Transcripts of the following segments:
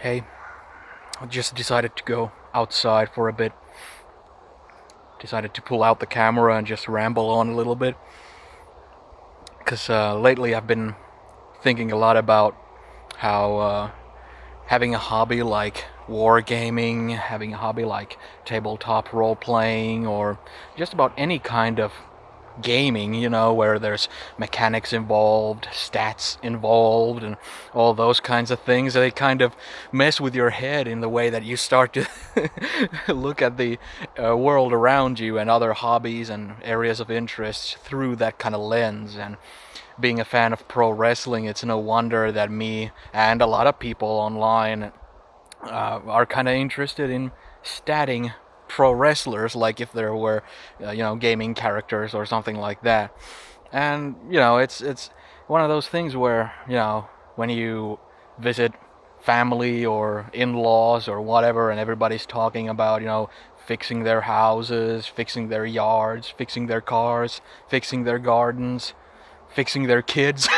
Hey, I just decided to go outside for a bit. Decided to pull out the camera and just ramble on a little bit. Because lately I've been thinking a lot about how having a hobby like wargaming, having a hobby like tabletop role playing, or just about any kind of gaming, where there's mechanics involved, stats involved, and all those kinds of things. They kind of mess with your head in the way that you start to look at the world around you and other hobbies and areas of interest through that kind of lens. And being a fan of pro wrestling, it's no wonder that me and a lot of people online are kind of interested in statting pro wrestlers, like if there were, gaming characters or something like that. And it's one of those things where when you visit family or in-laws or whatever, and everybody's talking about fixing their houses, fixing their yards, fixing their cars, fixing their gardens, fixing their kids.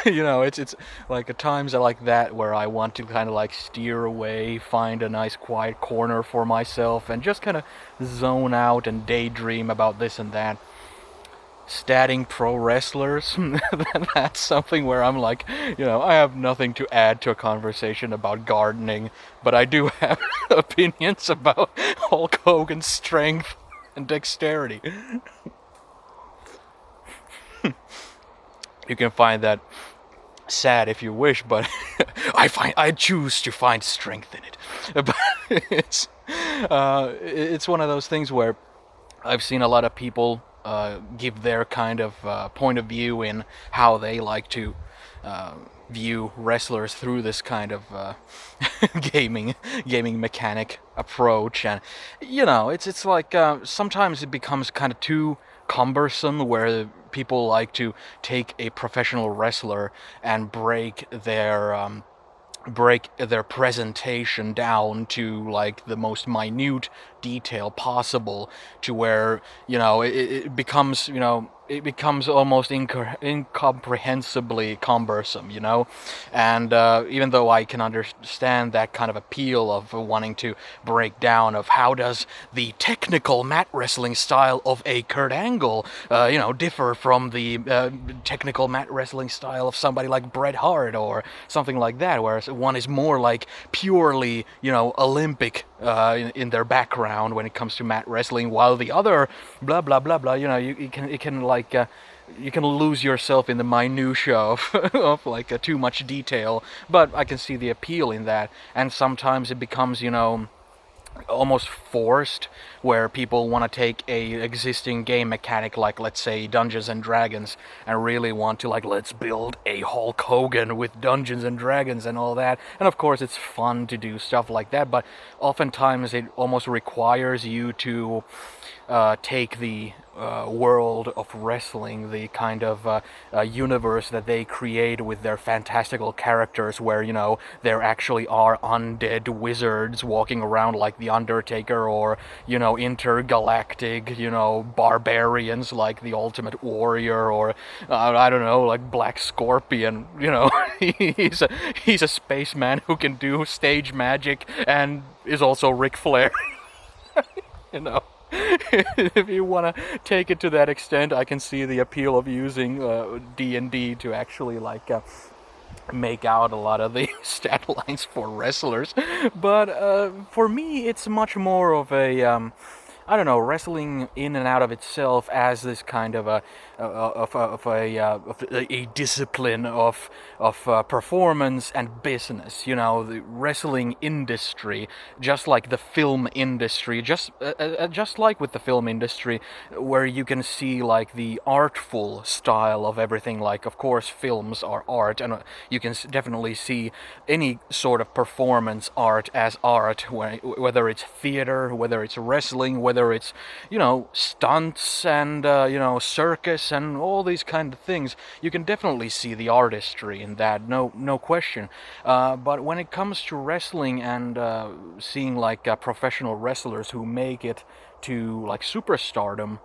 It's like at times like that where I want to kind of like steer away, find a nice quiet corner for myself, and just kind of zone out and daydream about this and that. Statting pro wrestlers, that's something where I'm like, I have nothing to add to a conversation about gardening, but I do have opinions about Hulk Hogan's strength and dexterity. You can find that sad if you wish, but I choose to find strength in it. But it's one of those things where I've seen a lot of people give their kind of point of view in how they like to uh, view wrestlers through this kind of gaming gaming mechanic approach. And it's like sometimes it becomes kind of too cumbersome, where people like to take a professional wrestler and break their presentation down to like the most minute detail possible, to where it becomes it becomes almost incomprehensibly cumbersome, and even though I can understand that kind of appeal of wanting to break down of how does the technical mat wrestling style of a Kurt Angle differ from the technical mat wrestling style of somebody like Bret Hart or something like that, whereas one is more like purely Olympic in their background when it comes to mat wrestling, while the other blah blah blah blah, you can like you can lose yourself in the minutia of, of like too much detail. But I can see the appeal in that, and sometimes it becomes almost forced, where people want to take a existing game mechanic like, let's say, Dungeons and Dragons, and really want to like, let's build a Hulk Hogan with Dungeons and Dragons and all that. And of course it's fun to do stuff like that, but oftentimes it almost requires you to take the world of wrestling, the kind of universe that they create with their fantastical characters, where there actually are undead wizards walking around like the Undertaker, or intergalactic barbarians like the Ultimate Warrior, or I don't know, like Black Scorpion. He's a he's a spaceman who can do stage magic and is also Ric Flair. you know if you want to take it to that extent, I can see the appeal of using D&D to actually like make out a lot of the stat lines for wrestlers. But for me, it's much more of a I don't know, wrestling in and out of itself as this kind of a discipline of performance and business. The wrestling industry, just like the film industry, just like with the film industry, where you can see like the artful style of everything. Like, of course, films are art, and you can definitely see any sort of performance art as art, whether it's theater, whether it's wrestling, whether it's stunts and circus and all these kind of things. You can definitely see the artistry in that, no question. But when it comes to wrestling and seeing like professional wrestlers who make it to like superstardom,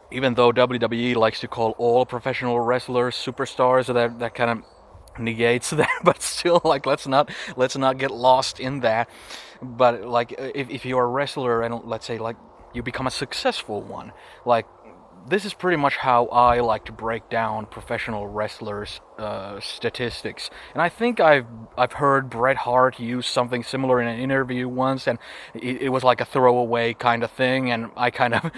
even though WWE likes to call all professional wrestlers superstars, that kind of negates that, but still, like, let's not get lost in that. But like, if you're a wrestler and let's say like you become a successful one, like this is pretty much how I like to break down professional wrestlers' statistics. And I think I've heard Bret Hart use something similar in an interview once, and it was like a throwaway kind of thing, and I kind of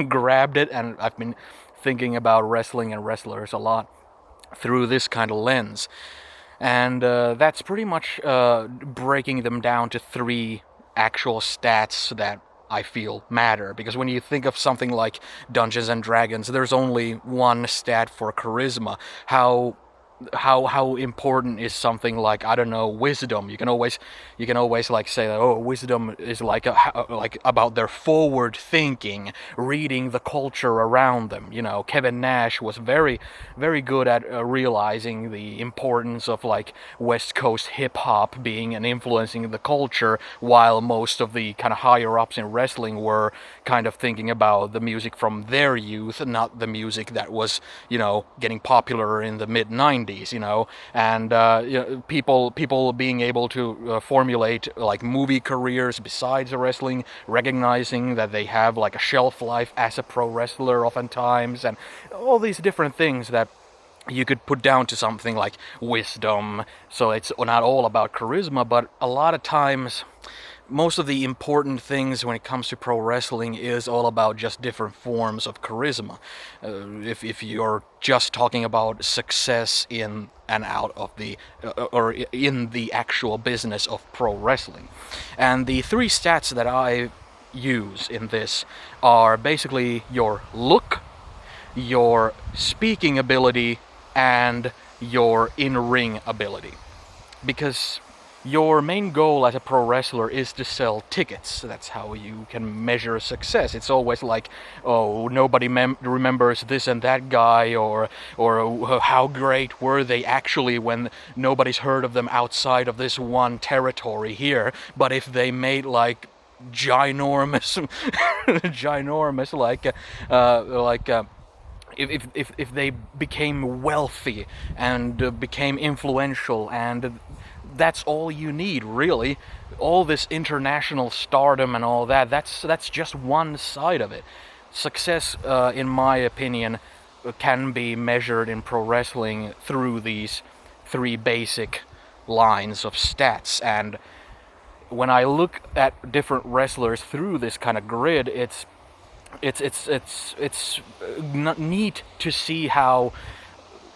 grabbed it, and I've been thinking about wrestling and wrestlers a lot through this kind of lens. And that's pretty much breaking them down to three actual stats that I feel matter. Because when you think of something like Dungeons and Dragons, there's only one stat for charisma. How important is something like, I don't know, wisdom? You can always like say that, oh, wisdom is like like about their forward thinking, reading the culture around them. Kevin Nash was very good at realizing the importance of like West Coast hip hop being and influencing the culture, while most of the kind of higher ups in wrestling were kind of thinking about the music from their youth, not the music that was getting popular in the mid 90s. And people being able to formulate like movie careers besides wrestling, recognizing that they have like a shelf life as a pro wrestler oftentimes, and all these different things that you could put down to something like wisdom. So it's not all about charisma, but a lot of times most of the important things when it comes to pro wrestling is all about just different forms of charisma. If you're just talking about success in and out of the or in the actual business of pro wrestling. And the three stats that I use in this are basically your look, your speaking ability, and your in-ring ability. Because your main goal as a pro wrestler is to sell tickets. That's how you can measure success. It's always like, oh, nobody remembers this and that guy, or how great were they actually when nobody's heard of them outside of this one territory here. But if they made like ginormous, ginormous, if they became wealthy and became influential, and that's all you need, really. All this international stardom and all that, that's just one side of it. Success, in my opinion, can be measured in pro wrestling through these three basic lines of stats. And when I look at different wrestlers through this kind of grid, it's neat to see how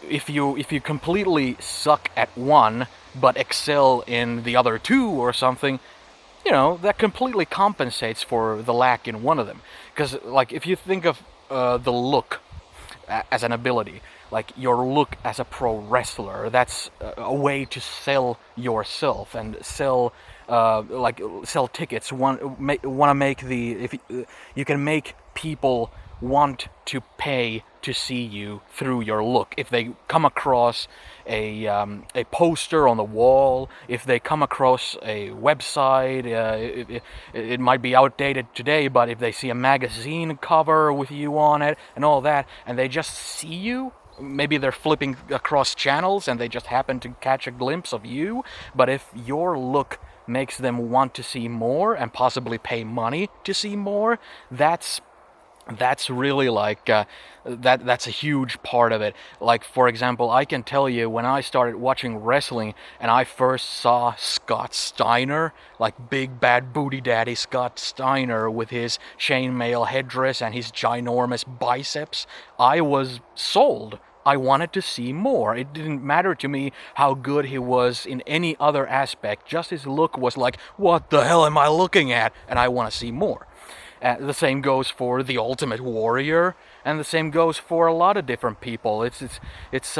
if you completely suck at one but excel in the other two or something, that completely compensates for the lack in one of them. Because like if you think of the look as an ability, like your look as a pro wrestler, that's a way to sell yourself and sell tickets. Want to make the if you can make people want to pay to see you through your look. If they come across a poster on the wall, if they come across a website, it might be outdated today, but if they see a magazine cover with you on it and all that, and they just see you, maybe they're flipping across channels and they just happen to catch a glimpse of you, but if your look makes them want to see more and possibly pay money to see more, that's really like that's a huge part of it. Like, for example, I can tell you when I started watching wrestling and I first saw Scott Steiner, like big bad booty daddy Scott Steiner with his chainmail headdress and his ginormous biceps, I was sold. I wanted to see more. It didn't matter to me how good he was in any other aspect. Just his look was like, what the hell am I looking at? And I want to see more. The same goes for the Ultimate Warrior, and the same goes for a lot of different people. It's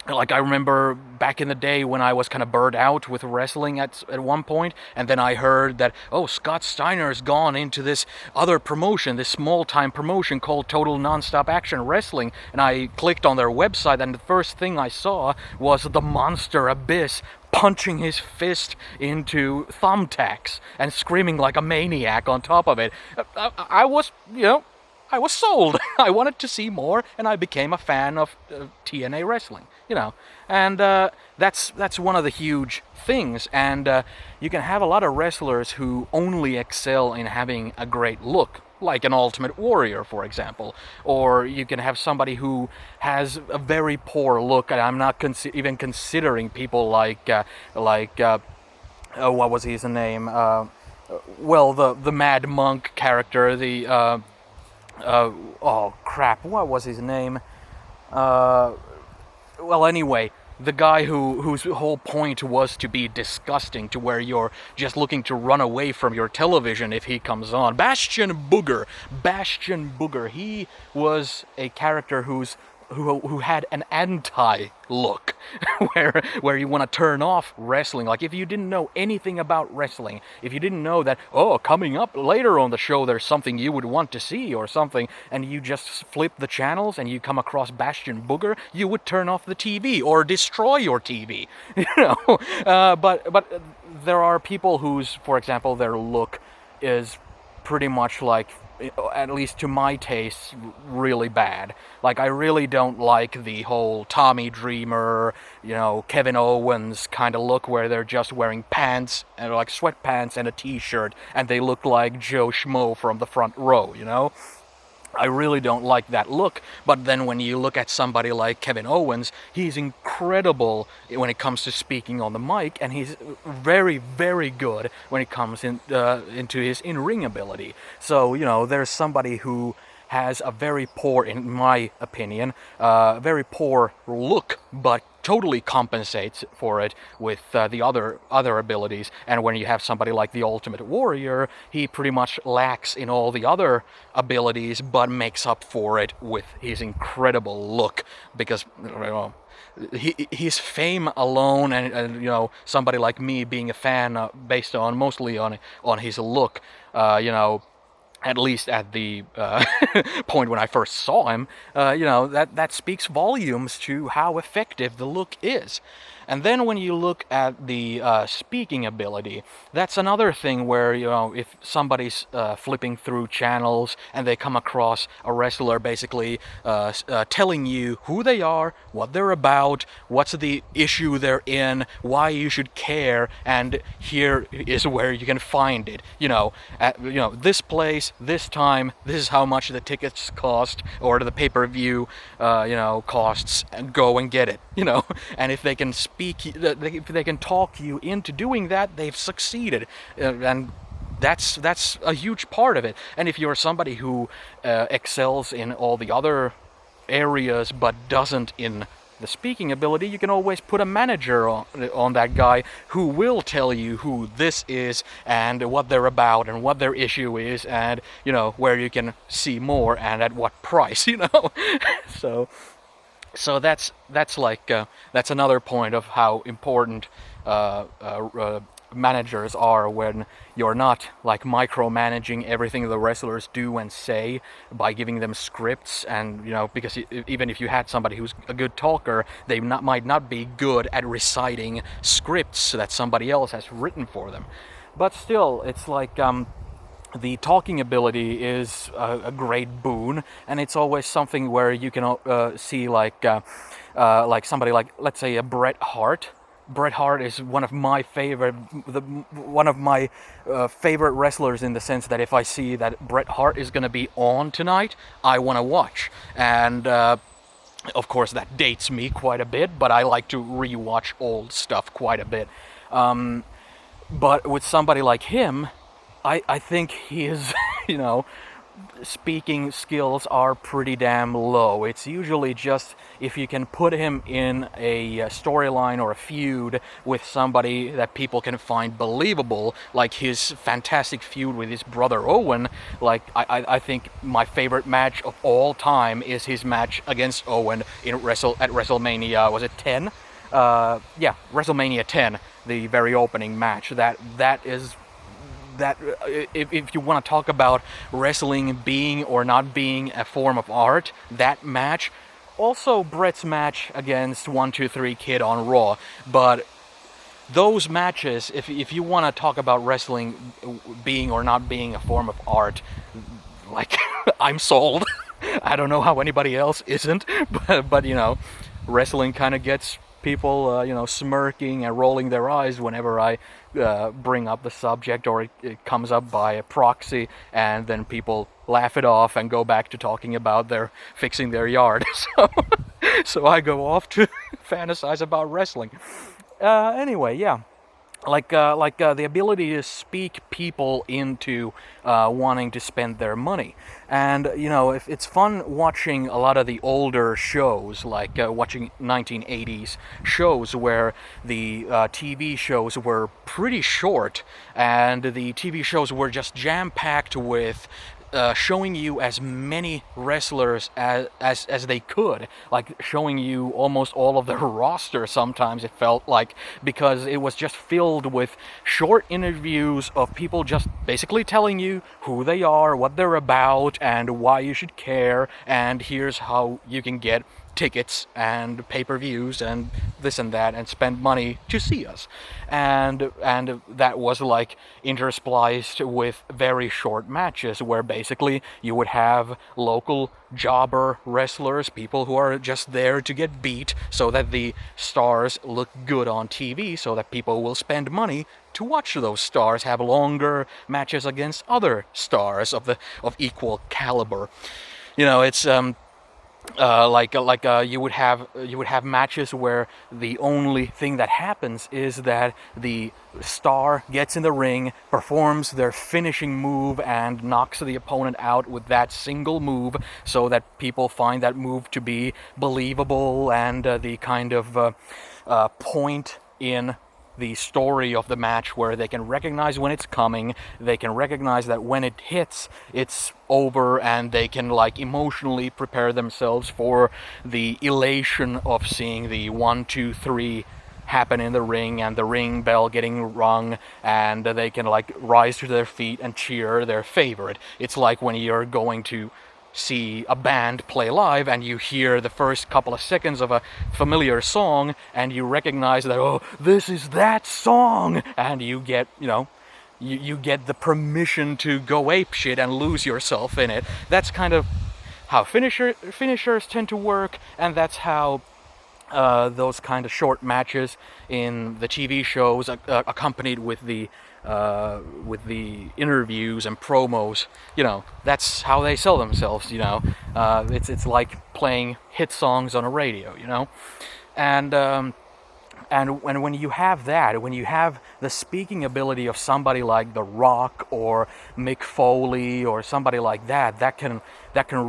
like I remember back in the day when I was kind of burned out with wrestling at one point, and then I heard that, oh, Scott Steiner's gone into this other promotion, this small-time promotion called Total Nonstop Action Wrestling, and I clicked on their website, and the first thing I saw was the Monster Abyss punching his fist into thumbtacks and screaming like a maniac on top of it. I was, I was sold. I wanted to see more, and I became a fan of TNA wrestling. you know. And that's one of the huge things. And you can have a lot of wrestlers who only excel in having a great look, like an Ultimate Warrior, for example. Or you can have somebody who has a very poor look, and I'm not even considering people what was his name? Well, the Mad Monk character, oh crap, what was his name? Well, anyway, the guy whose whole point was to be disgusting, to where you're just looking to run away from your television if he comes on. Bastion Booger. Bastion Booger. He was a character who had an anti-look, where you want to turn off wrestling. Like, if you didn't know anything about wrestling, if you didn't know that, oh, coming up later on the show there's something you would want to see or something, and you just flip the channels and you come across Bastion Booger, you would turn off the TV or destroy your TV, you know. But there are people whose, for example, their look is pretty much like, at least to my taste, really bad. Like, I really don't like the whole Tommy Dreamer, you know, Kevin Owens kind of look where they're just wearing pants, and like sweatpants and a t-shirt, and they look like Joe Schmo from the front row, you know? I really don't like that look. But then when you look at somebody like Kevin Owens, he's incredible when it comes to speaking on the mic, and he's very, very good when it comes into his in-ring ability. So, you know, there's somebody who has a very poor, in my opinion, very poor look, but totally compensates for it with the other abilities. And when you have somebody like the Ultimate Warrior, he pretty much lacks in all the other abilities, but makes up for it with his incredible look. Because, you know, his fame alone, and you know, somebody like me being a fan based on mostly on his look, you know, at least at the point when I first saw him, you know, that speaks volumes to how effective the look is. And then when you look at the speaking ability, that's another thing where, you know, if somebody's flipping through channels and they come across a wrestler basically telling you who they are, what they're about, what's the issue they're in, why you should care, and here is where you can find it. You know, this place, this time, this is how much the tickets cost, or the pay-per-view, you know, costs, and go and get it. You know, and if they can if they can talk you into doing that, they've succeeded, and that's a huge part of it. And if you're somebody who excels in all the other areas but doesn't in the speaking ability, you can always put a manager on that guy who will tell you who this is and what they're about and what their issue is, and, you know, where you can see more and at what price, you know. So that's like that's another point of how important managers are when you're not like micromanaging everything the wrestlers do and say by giving them scripts. And, you know, because even if you had somebody who's a good talker, they might not be good at reciting scripts that somebody else has written for them. But still, it's like the talking ability is a great boon, and it's always something where you can see like somebody like, let's say, a Bret Hart. Bret Hart is one of my favorite wrestlers, in the sense that if I see that Bret Hart is going to be on tonight, I want to watch. And of course that dates me quite a bit, but I like to rewatch old stuff quite a bit. But with somebody like him, I think his, you know, speaking skills are pretty damn low. It's usually just if you can put him in a storyline or a feud with somebody that people can find believable, like his fantastic feud with his brother Owen. Like, I think my favorite match of all time is his match against Owen at WrestleMania, was it 10? Yeah, WrestleMania 10, the very opening match. That is... that if you want to talk about wrestling being or not being a form of art, that match, also Bret's match against 1-2-3 Kid on Raw, but those matches, if you want to talk about wrestling being or not being a form of art, like, I'm sold. I don't know how anybody else isn't, but you know, wrestling kind of gets people, smirking and rolling their eyes whenever I bring up the subject, or it comes up by a proxy, and then people laugh it off and go back to talking about their fixing their yard. So I go off to fantasize about wrestling. Anyway, yeah. The ability to speak people into wanting to spend their money. And if it's fun watching a lot of the older shows, like watching 1980s shows where the TV shows were pretty short, and the TV shows were just jam-packed with showing you as many wrestlers as they could, like showing you almost all of their roster. Sometimes it felt like, because it was just filled with short interviews of people just basically telling you who they are, what they're about, and why you should care, and here's how you can get tickets and pay-per-views and this and that and spend money to see us. And that was like interspliced with very short matches where basically you would have local jobber wrestlers, people who are just there to get beat so that the stars look good on TV, so that people will spend money to watch those stars have longer matches against other stars of equal caliber. It's you would have matches where the only thing that happens is that the star gets in the ring, performs their finishing move, and knocks the opponent out with that single move, so that people find that move to be believable and the kind of point in the story of the match where they can recognize when it's coming, they can recognize that when it hits, it's over, and they can emotionally prepare themselves for the elation of seeing the 1, 2, 3 happen in the ring and the ring bell getting rung, and they can rise to their feet and cheer their favorite. It's like when you're going to see a band play live and you hear the first couple of seconds of a familiar song and you recognize that, oh, this is that song, and you get you get the permission to go apeshit and lose yourself in it. That's kind of how finishers tend to work, and that's how those kind of short matches in the TV shows, accompanied with the interviews and promos, that's how they sell themselves. It's like playing hit songs on a radio, and when you have that, when you have the speaking ability of somebody like The Rock or Mick Foley or somebody like that, that can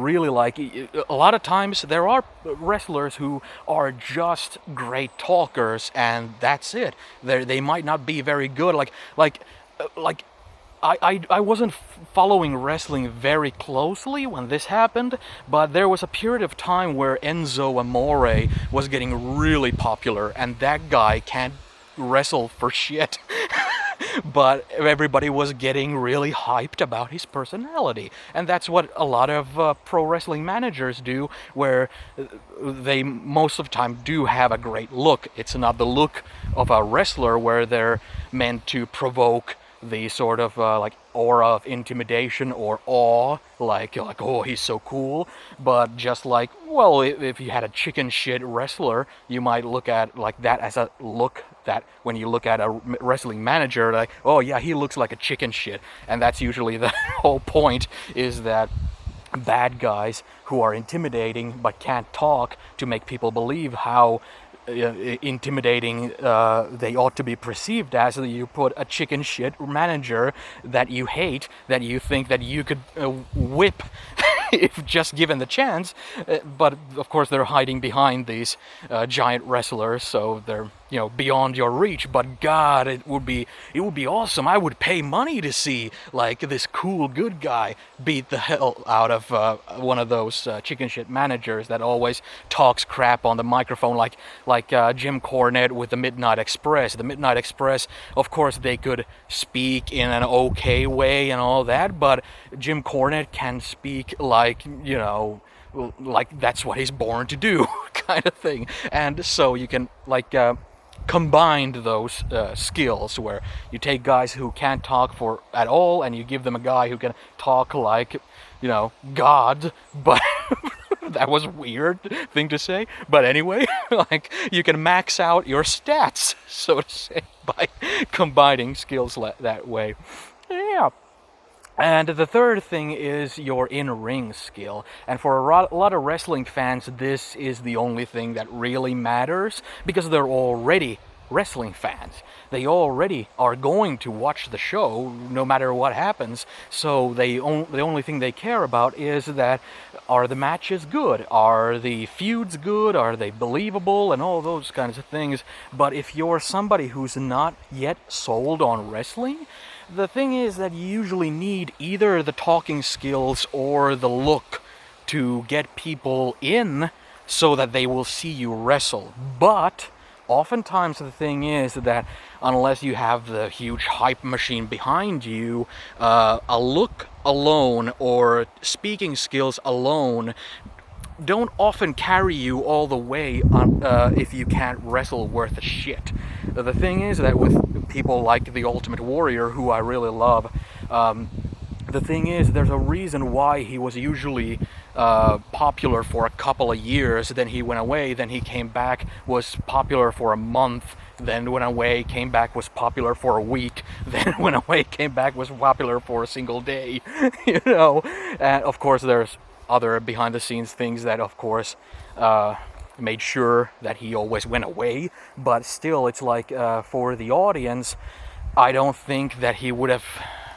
really, a lot of times there are wrestlers who are just great talkers, and that's it. They might not be very good. I wasn't following wrestling very closely when this happened, but there was a period of time where Enzo Amore was getting really popular, and that guy can't wrestle for shit. But everybody was getting really hyped about his personality, and that's what a lot of pro wrestling managers do, where they most of the time do have a great look. It's not the look of a wrestler where they're meant to provoke the sort of aura of intimidation or awe, like oh, he's so cool, but just if you had a chicken shit wrestler, you might look at that as a look that when you look at a wrestling manager, oh yeah, he looks like a chicken shit. And that's usually the whole point, is that bad guys who are intimidating but can't talk to make people believe how intimidating they ought to be perceived as. You put a chicken shit manager that you hate, that you think that you could whip if just given the chance, but of course they're hiding behind these giant wrestlers, so they're beyond your reach. But God, it would be awesome. I would pay money to see this cool good guy beat the hell out of one of those chicken shit managers that always talks crap on the microphone, like Jim Cornette with the Midnight Express. The Midnight Express, of course, they could speak in an okay way and all that, but Jim Cornette can speak like that's what he's born to do, kind of thing. And so you can combined those skills, where you take guys who can't talk at all and you give them a guy who can talk like God, but That was a weird thing to say, but anyway, like you can max out your stats, so to say, by combining skills that way. Yeah. And the third thing is your in-ring skill. And for a lot of wrestling fans, this is the only thing that really matters because they're already wrestling fans. They already are going to watch the show no matter what happens. So the only thing they care about is that are the matches good? Are the feuds good? Are they believable? And all those kinds of things. But if you're somebody who's not yet sold on wrestling, the thing is that you usually need either the talking skills or the look to get people in so that they will see you wrestle. But oftentimes the thing is that unless you have the huge hype machine behind you, a look alone or speaking skills alone don't often carry you all the way if you can't wrestle worth a shit. The thing is that with people like the Ultimate Warrior, who I really love, the thing is there's a reason why he was usually popular for a couple of years, then he went away, then he came back, was popular for a month, then went away, came back, was popular for a week, then went away, came back, was popular for a single day. You know, and of course there's other behind the scenes things that of course made sure that he always went away, but still it's like for the audience, I don't think that he would have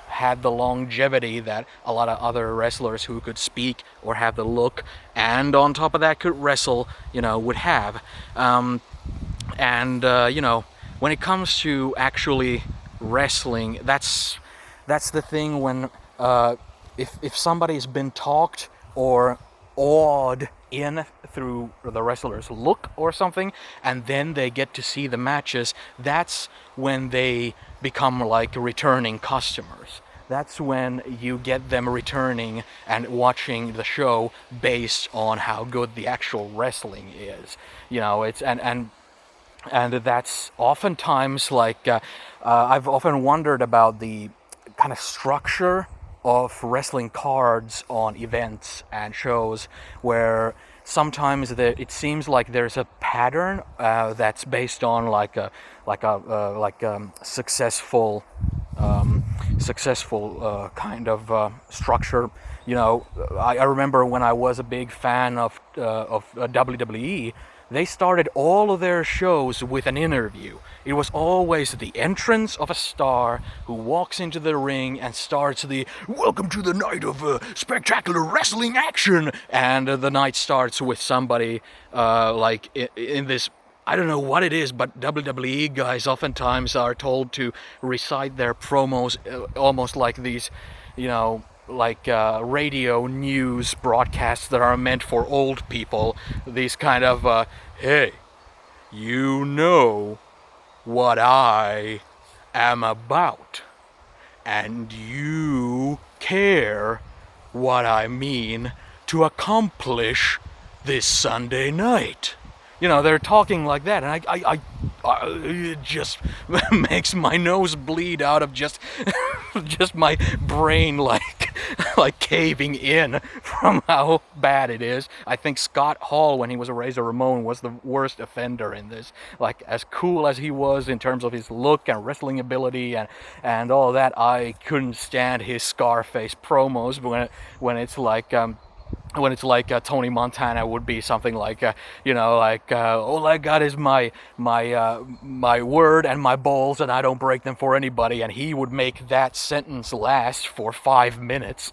had the longevity that a lot of other wrestlers who could speak or have the look and on top of that could wrestle, you know, would have. You know, when it comes to actually wrestling, that's the thing when if somebody's been talked or awed in through the wrestler's look or something, and then they get to see the matches, that's when they become like returning customers. That's when you get them returning and watching the show based on how good the actual wrestling is. You know, it's and that's oftentimes like I've often wondered about the kind of structure of wrestling cards on events and shows where sometimes it seems like there's a pattern that's based on like a successful kind of structure. You know, I remember when I was a big fan of WWE, they started all of their shows with an interview. It was always the entrance of a star who walks into the ring and starts the "Welcome to the night of spectacular wrestling action," and the night starts with somebody like in this. I don't know what it is, but WWE guys oftentimes are told to recite their promos almost like these, you know, like radio news broadcasts that are meant for old people. These kind of, hey, you know what I am about, and you care what I mean to accomplish this Sunday night. You know, they're talking like that, and I it just makes my nose bleed out of just my brain like caving in from how bad it is. I think Scott Hall, when he was a Razor Ramon, was the worst offender in this. Like, as cool as he was in terms of his look and wrestling ability and all that, I couldn't stand his Scarface promos when it's like Tony Montana would be something like all I got is my word and my balls, and I don't break them for anybody, and he would make that sentence last for 5 minutes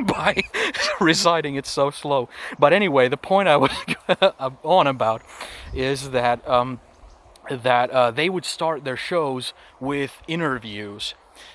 by reciting it so slow. But anyway, the point I was on about is that they would start their shows with interviews.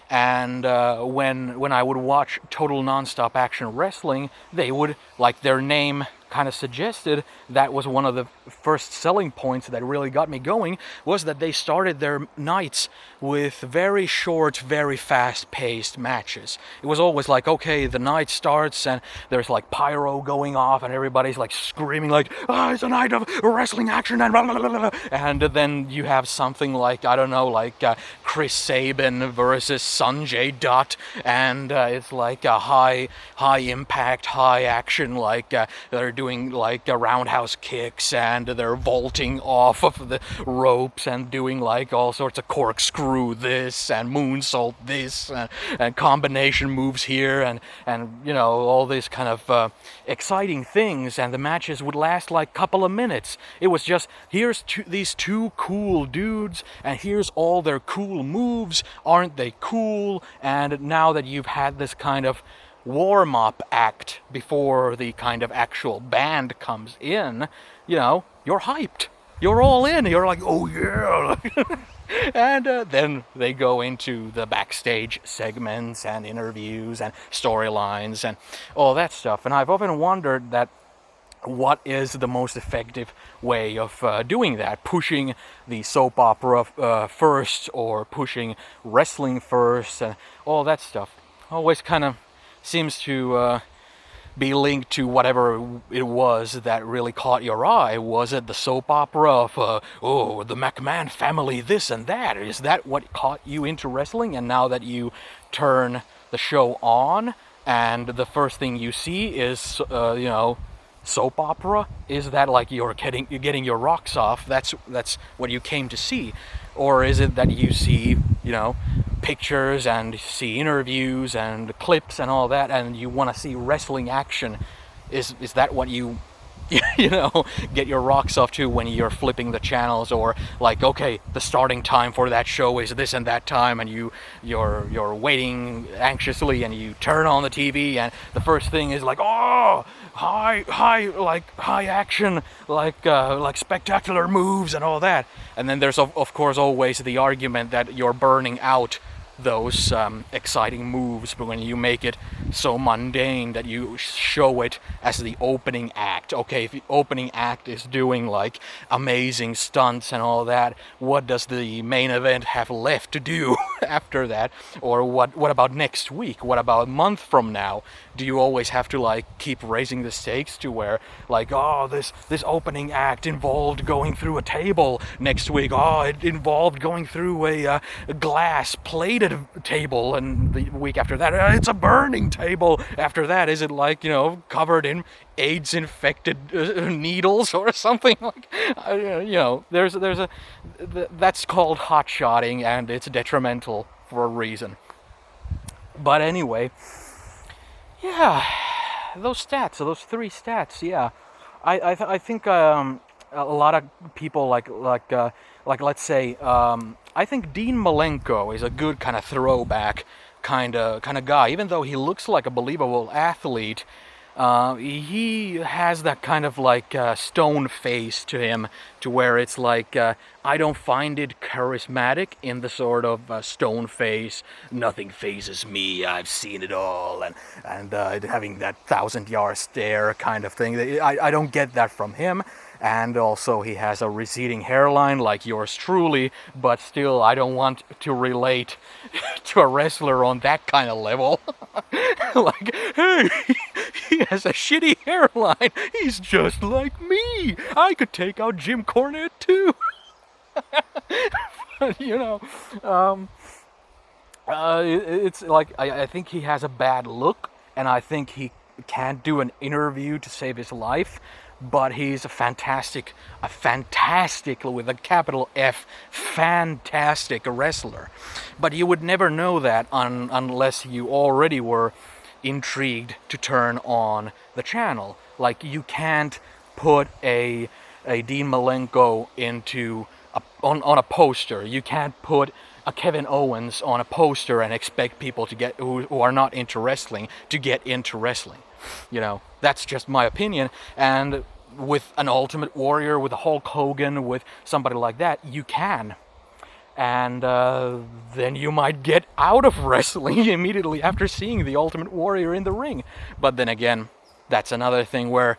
And when I would watch Total Nonstop Action Wrestling, they would, like their name kind of suggested, that was one of the first selling points that really got me going, was that they started their nights with very short, very fast-paced matches. It was always like, okay, the night starts and there's like pyro going off and everybody's like screaming like, oh, it's a night of wrestling action and blah, blah, blah, blah. And then you have something like, I don't know, like Chris Sabin versus Sanjay Dutt, and it's like a high impact, high action, like they're doing like roundhouse kicks, and they're vaulting off of the ropes and doing like all sorts of corkscrew this and moonsault this, and combination moves here, and you know, all these kind of exciting things. And the matches would last like a couple of minutes. It was just, here's these two cool dudes, and here's all their cool moves. Aren't they cool? And now that you've had this kind of warm-up act before the kind of actual band comes in, you know, you're hyped. You're all in. You're like, oh yeah. And then they go into the backstage segments and interviews and storylines and all that stuff. And I've often wondered that what is the most effective way of doing that? Pushing the soap opera first, or pushing wrestling first, and all that stuff. Always kind of seems to be linked to whatever it was that really caught your eye. Was it the soap opera of, the McMahon family, this and that? Is that what caught you into wrestling? And now that you turn the show on, and the first thing you see is, soap opera, is that like you're getting your rocks off? That's what you came to see? Or is it that you see, pictures and see interviews and clips and all that, and you want to see wrestling action? Is that what you get your rocks off to when you're flipping the channels? Or like, okay, the starting time for that show is this and that time, and you're waiting anxiously, and you turn on the TV, and the first thing is like, oh, high action, like spectacular moves and all that. And then there's of course always the argument that you're burning out those exciting moves, but when you make it so mundane that you show it as the opening act. Okay, if the opening act is doing like amazing stunts and all that, what does the main event have left to do after that? Or what about next week? What about a month from now? Do you always have to like keep raising the stakes to where like, oh, this opening act involved going through a table? Next week, oh, it involved going through a glass plated table, and the week after that, it's a burning table. After that, is it like, covered in AIDS infected needles or something? Like, there's that's called hot shotting, and it's detrimental for a reason. But anyway, yeah, those three stats, yeah. I think a lot of people like let's say, I think Dean Malenko is a good kind of throwback kind of guy. Even though he looks like a believable athlete, he has that kind of like stone face to him, to where it's like, I don't find it charismatic in the sort of stone face, nothing phases me, I've seen it all, and having that 1,000-yard stare kind of thing. I don't get that from him. And also he has a receding hairline like yours truly, but still I don't want to relate to a wrestler on that kind of level. Like, hey, he has a shitty hairline, he's just like me, I could take out Jim Cornette too. But, it's like, I think he has a bad look, and I think he can't do an interview to save his life. But he's a fantastic, with a capital F, fantastic wrestler. But you would never know that unless you already were intrigued to turn on the channel. Like, you can't put a Dean Malenko on a poster. You can't put a Kevin Owens on a poster and expect people to who are not into wrestling to get into wrestling. That's just my opinion. And with an Ultimate Warrior, with a Hulk Hogan, with somebody like that, you can. And then you might get out of wrestling immediately after seeing the Ultimate Warrior in the ring. But then again, that's another thing where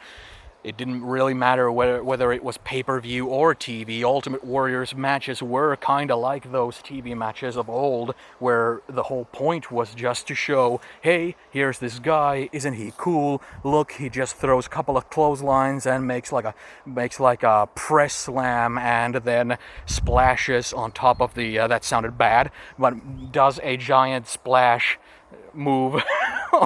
It didn't really matter whether it was pay-per-view or TV. Ultimate Warrior's matches were kind of like those TV matches of old, where the whole point was just to show, hey, here's this guy, isn't he cool? Look, he just throws a couple of clotheslines and makes like a press slam, and then splashes on top of the. That sounded bad, but does a giant splash move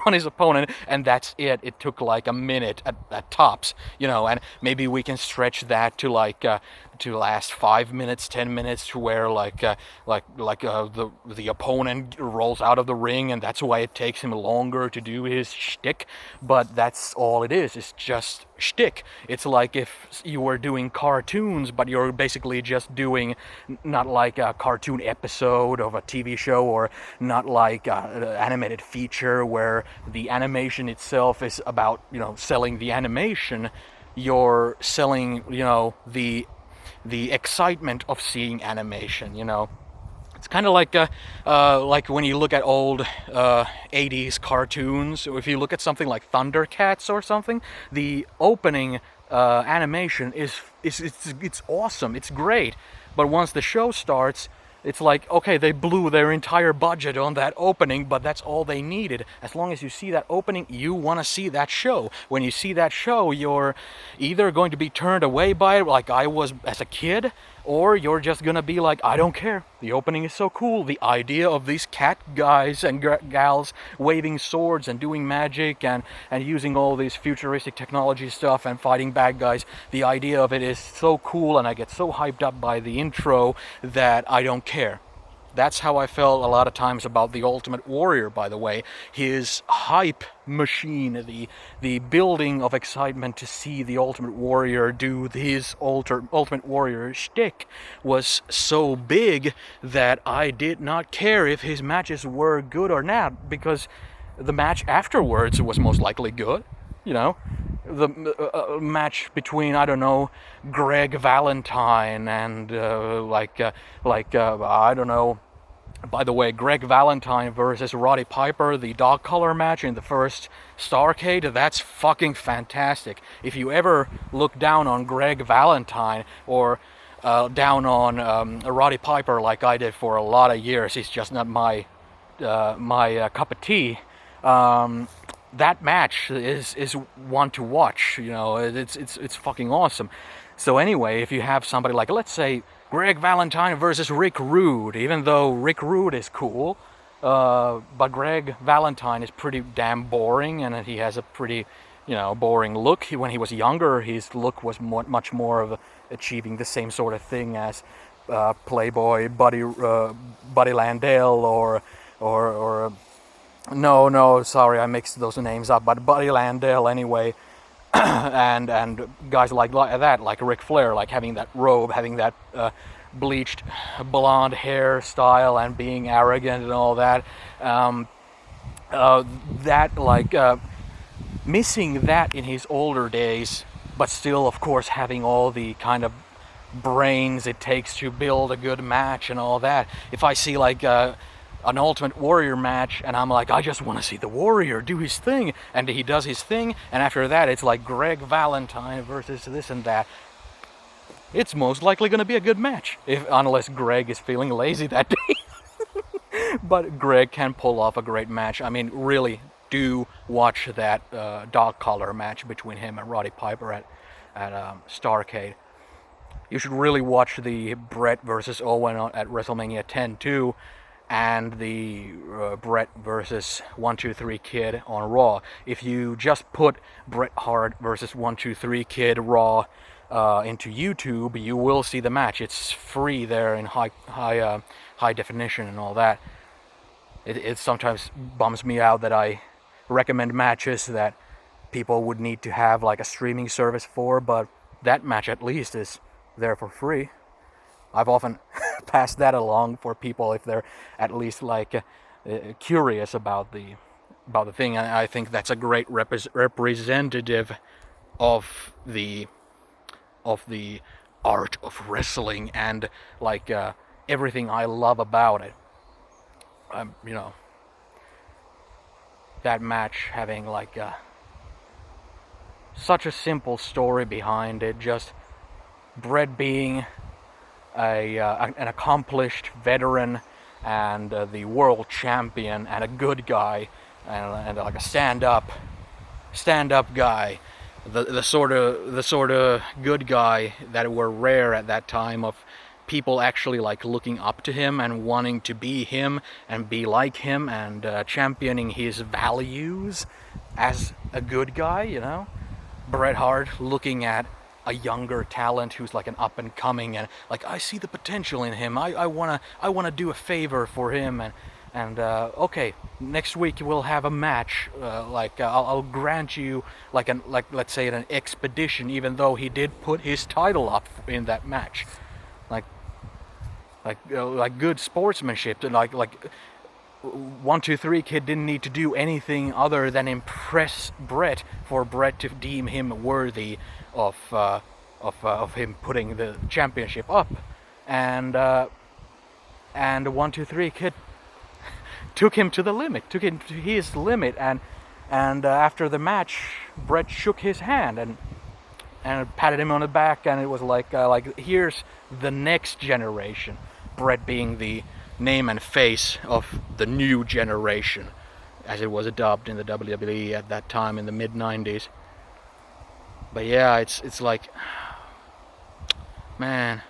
on his opponent, and that's it. It took like a minute at tops, and maybe we can stretch that to to last 5 minutes, 10 minutes, to where the opponent rolls out of the ring, and that's why it takes him longer to do his shtick. But that's all it is. It's just shtick. It's like if you were doing cartoons, but you're basically just doing not like a cartoon episode of a TV show, or not like an animated feature where the animation itself is about selling the animation. You're selling the excitement of seeing animation. It's kind of like when you look at old 80s cartoons. If you look at something like Thundercats or something, the opening animation it's awesome. It's great. But once the show starts, it's like, okay, they blew their entire budget on that opening, but that's all they needed. As long as you see that opening, you want to see that show. When you see that show, you're either going to be turned away by it, like I was as a kid, or you're just gonna be like, I don't care. The opening is so cool. The idea of these cat guys and gals waving swords and doing magic and using all these futuristic technology stuff and fighting bad guys, the idea of it is so cool, and I get so hyped up by the intro that I don't care. That's how I felt a lot of times about the Ultimate Warrior, by the way. His hype machine, the building of excitement to see the Ultimate Warrior do his Ultimate Warrior shtick was so big that I did not care if his matches were good or not, because the match afterwards was most likely good. The match between, I don't know, Greg Valentine and I don't know. By the way, Greg Valentine versus Roddy Piper, the dog collar match in the first Starrcade, that's fucking fantastic. If you ever look down on Greg Valentine, or down on Roddy Piper like I did for a lot of years, he's just not my cup of tea. That match is one to watch. It's fucking awesome. So anyway, if you have somebody like, let's say, Greg Valentine versus Rick Rude, even though Rick Rude is cool, but Greg Valentine is pretty damn boring, and he has a pretty, boring look. When he was younger, his look was much more of achieving the same sort of thing as Playboy Buddy Landell, or no, sorry, I mixed those names up, but Buddy Landell anyway. and guys like that, like Ric Flair, like having that robe, having that bleached blonde hairstyle, and being arrogant and all that. Missing that in his older days, but still, of course, having all the kind of brains it takes to build a good match and all that. If I see an Ultimate Warrior match, and I'm like, I just want to see the Warrior do his thing, and he does his thing, and after that it's like Greg Valentine versus this and that, it's most likely going to be a good match, unless Greg is feeling lazy that day. But Greg can pull off a great match. I mean, really do watch that dog collar match between him and Roddy Piper at Starrcade. You should really watch the Bret versus Owen at WrestleMania 10 too, and the Bret versus 1-2-3 Kid on Raw. If you just put Bret Hart versus 1-2-3 Kid Raw into YouTube, you will see the match. It's free there in high definition and all that. It sometimes bums me out that I recommend matches that people would need to have like a streaming service for, but that match at least is there for free. I've often passed that along for people if they're at least curious about the thing. And I think that's a great representative of the art of wrestling, and everything I love about it. That match having such a simple story behind it. Just Bret being an accomplished veteran and the world champion and a good guy and like a stand-up guy, the sort of good guy that were rare at that time, of people actually like looking up to him and wanting to be him and be like him and championing his values as a good guy, you know. Bret Hart looking at a younger talent who's like an up and coming, and like, I see the potential in him. I wanna do a favor for him, and okay, next week we'll have a match. I'll grant you like let's say an expedition, even though he did put his title up in that match. Like good sportsmanship, and like 1-2-3 Kid didn't need to do anything other than impress Bret for Bret to deem him worthy of him putting the championship up, and 1-2-3 Kid took him to the limit, took him to his limit, and after the match, Bret shook his hand and patted him on the back, and it was like here's the next generation. Bret being the name and face of the new generation, as it was dubbed in the WWE at that time in the mid-90s. But yeah, it's like, man,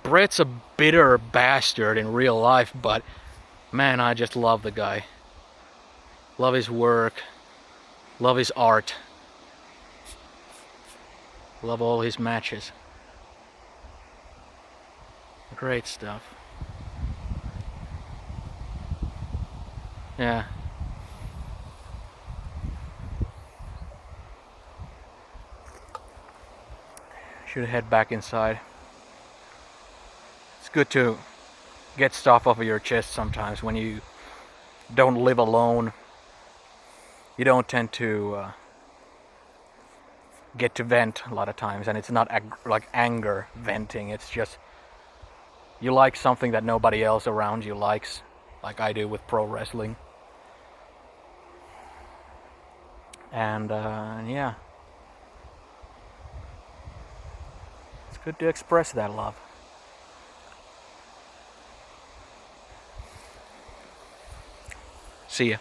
Bret's a bitter bastard in real life, but man, I just love the guy. Love his work, love his art, love all his matches. Great stuff. Yeah. Should head back inside. It's good to get stuff off of your chest sometimes when you don't live alone. You don't tend to get to vent a lot of times, and it's not like anger venting. It's just you like something that nobody else around you likes, like I do with pro wrestling. And yeah, it's good to express that love. See ya.